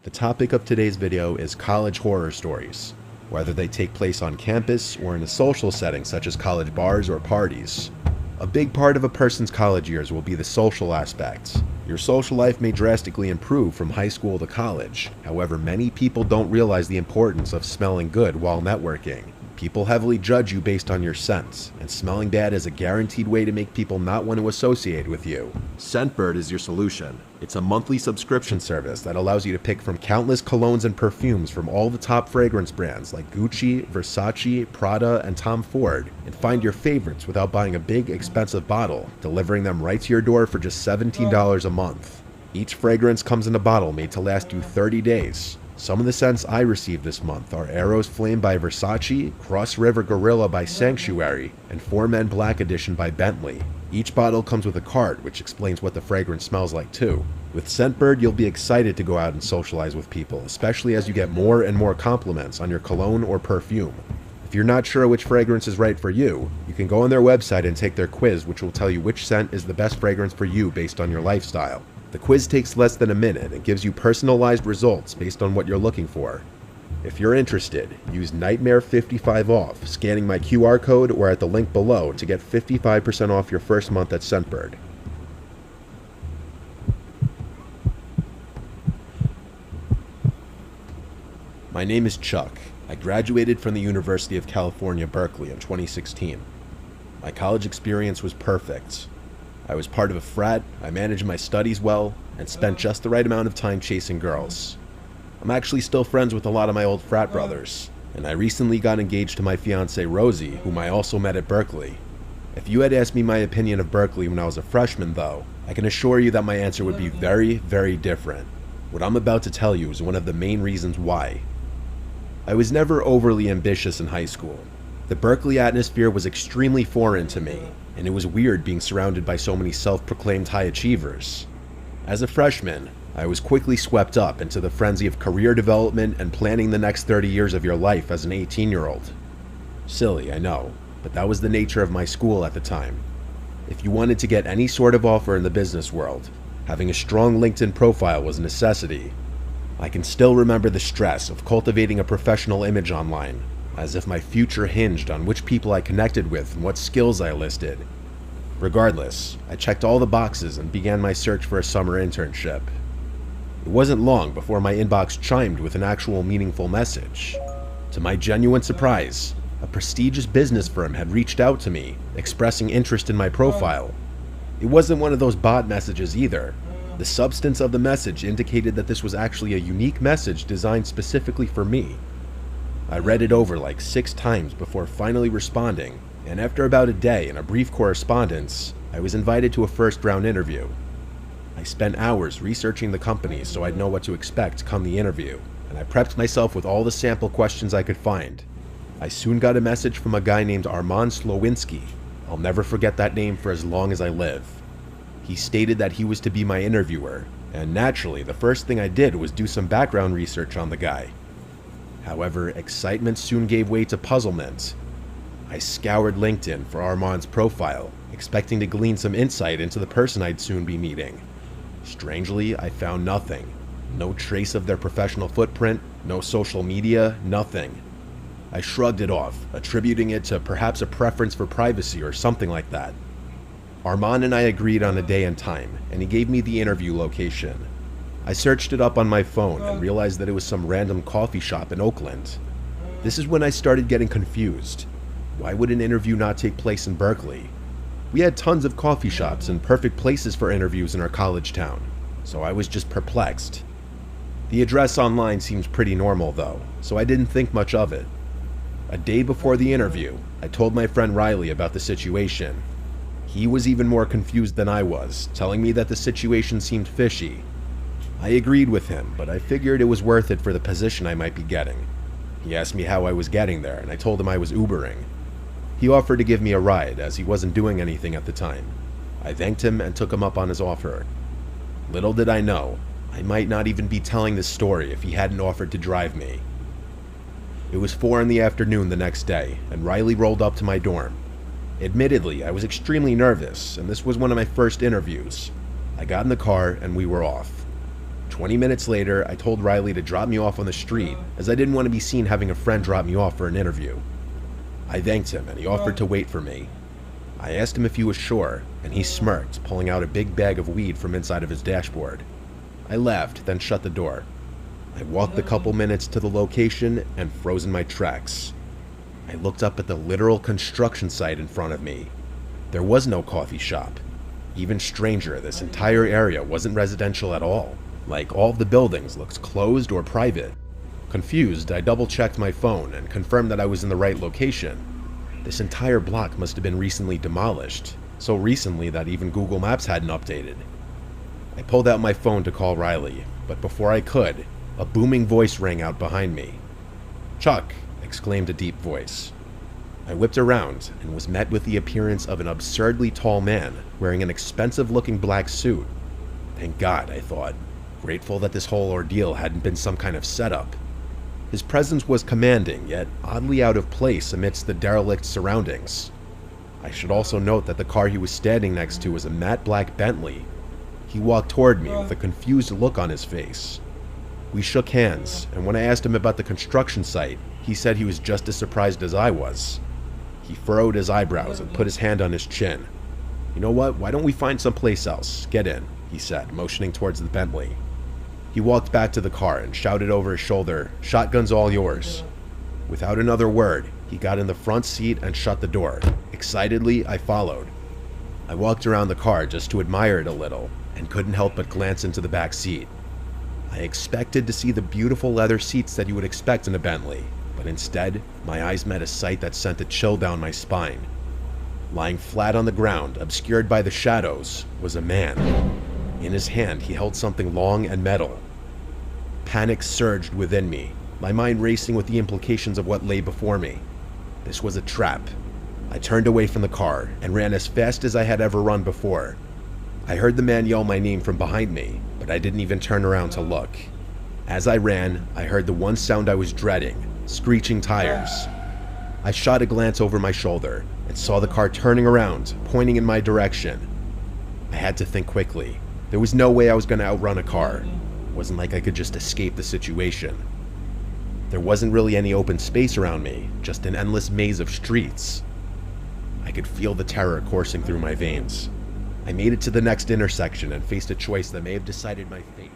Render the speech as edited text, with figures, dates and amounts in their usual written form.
The topic of today's video is college horror stories, whether they take place on campus or in a social setting such as college bars or parties. A big part of a person's college years will be the social aspect. Your social life may drastically improve from high school to college. However, many people don't realize the importance of smelling good while networking. People heavily judge you based on your scent, and smelling bad is a guaranteed way to make people not want to associate with you. Scentbird is your solution. It's a monthly subscription service that allows you to pick from countless colognes and perfumes from all the top fragrance brands like Gucci, Versace, Prada, and Tom Ford, and find your favorites without buying a big, expensive bottle, delivering them right to your door for just $17 a month. Each fragrance comes in a bottle made to last you 30 days. Some of the scents I received this month are Arrows Flame by Versace, Cross River Gorilla by Sanctuary, and Four Men Black Edition by Bentley. Each bottle comes with a card which explains what the fragrance smells like too. With Scentbird, you'll be excited to go out and socialize with people, especially as you get more and more compliments on your cologne or perfume. If you're not sure which fragrance is right for you, you can go on their website and take their quiz, which will tell you which scent is the best fragrance for you based on your lifestyle. The quiz takes less than a minute and gives you personalized results based on what you're looking for. If you're interested, use Nightmare55 off, scanning my QR code or at the link below to get 55% off your first month at Scentbird. My name is Chuck. I graduated from the University of California, Berkeley in 2016. My college experience was perfect. I was part of a frat, I managed my studies well, and spent just the right amount of time chasing girls. I'm actually still friends with a lot of my old frat brothers, and I recently got engaged to my fiancée Rosie, whom I also met at Berkeley. If you had asked me my opinion of Berkeley when I was a freshman though, I can assure you that my answer would be very, very different. What I'm about to tell you is one of the main reasons why. I was never overly ambitious in high school. The Berkeley atmosphere was extremely foreign to me, and it was weird being surrounded by so many self-proclaimed high achievers. As a freshman, I was quickly swept up into the frenzy of career development and planning the next 30 years of your life as an 18-year-old. Silly, I know, but that was the nature of my school at the time. If you wanted to get any sort of offer in the business world, having a strong LinkedIn profile was a necessity. I can still remember the stress of cultivating a professional image online, as if my future hinged on which people I connected with and what skills I listed. Regardless, I checked all the boxes and began my search for a summer internship. It wasn't long before my inbox chimed with an actual meaningful message. To my genuine surprise, a prestigious business firm had reached out to me, expressing interest in my profile. It wasn't one of those bot messages either. The substance of the message indicated that this was actually a unique message designed specifically for me. I read it over like 6 times before finally responding, and after about a day and a brief correspondence, I was invited to a first-round interview. I spent hours researching the company so I'd know what to expect come the interview, and I prepped myself with all the sample questions I could find. I soon got a message from a guy named Armand Slowinski. I'll never forget that name for as long as I live. He stated that he was to be my interviewer, and naturally, the first thing I did was do some background research on the guy. However, excitement soon gave way to puzzlement. I scoured LinkedIn for Armand's profile, expecting to glean some insight into the person I'd soon be meeting. Strangely, I found nothing. No trace of their professional footprint, no social media, nothing. I shrugged it off, attributing it to perhaps a preference for privacy or something like that. Armand and I agreed on a day and time, and he gave me the interview location. I searched it up on my phone and realized that it was some random coffee shop in Oakland. This is when I started getting confused. Why would an interview not take place in Berkeley? We had tons of coffee shops and perfect places for interviews in our college town, so I was just perplexed. The address online seemed pretty normal though, so I didn't think much of it. A day before the interview, I told my friend Riley about the situation. He was even more confused than I was, telling me that the situation seemed fishy. I agreed with him, but I figured it was worth it for the position I might be getting. He asked me how I was getting there, and I told him I was Ubering. He offered to give me a ride, as he wasn't doing anything at the time. I thanked him and took him up on his offer. Little did I know, I might not even be telling this story if he hadn't offered to drive me. It was 4 in the afternoon the next day, and Riley rolled up to my dorm. Admittedly, I was extremely nervous, and this was one of my first interviews. I got in the car, and we were off. 20 minutes later, I told Riley to drop me off on the street as I didn't want to be seen having a friend drop me off for an interview. I thanked him and he offered to wait for me. I asked him if he was sure, and he smirked, pulling out a big bag of weed from inside of his dashboard. I laughed, then shut the door. I walked the couple minutes to the location and froze in my tracks. I looked up at the literal construction site in front of me. There was no coffee shop. Even stranger, this entire area wasn't residential at all. Like, all of the buildings looked closed or private. Confused, I double-checked my phone and confirmed that I was in the right location. This entire block must have been recently demolished, so recently that even Google Maps hadn't updated. I pulled out my phone to call Riley, but before I could, a booming voice rang out behind me. "Chuck!" exclaimed a deep voice. I whipped around and was met with the appearance of an absurdly tall man wearing an expensive-looking black suit. Thank God, I thought, grateful that this whole ordeal hadn't been some kind of setup. His presence was commanding, yet oddly out of place amidst the derelict surroundings. I should also note that the car he was standing next to was a matte black Bentley. He walked toward me with a confused look on his face. We shook hands, and when I asked him about the construction site, he said he was just as surprised as I was. He furrowed his eyebrows and put his hand on his chin. "You know what, why don't we find someplace else? Get in," he said, motioning towards the Bentley. He walked back to the car and shouted over his shoulder, "Shotgun's all yours." Without another word, he got in the front seat and shut the door. Excitedly, I followed. I walked around the car just to admire it a little, and couldn't help but glance into the back seat. I expected to see the beautiful leather seats that you would expect in a Bentley, but instead, my eyes met a sight that sent a chill down my spine. Lying flat on the ground, obscured by the shadows, was a man. In his hand, he held something long and metal. Panic surged within me, my mind racing with the implications of what lay before me. This was a trap. I turned away from the car and ran as fast as I had ever run before. I heard the man yell my name from behind me, but I didn't even turn around to look. As I ran, I heard the one sound I was dreading, screeching tires. I shot a glance over my shoulder and saw the car turning around, pointing in my direction. I had to think quickly. There was no way I was going to outrun a car. It wasn't like I could just escape the situation. There wasn't really any open space around me, just an endless maze of streets. I could feel the terror coursing through my veins. I made it to the next intersection and faced a choice that may have decided my fate.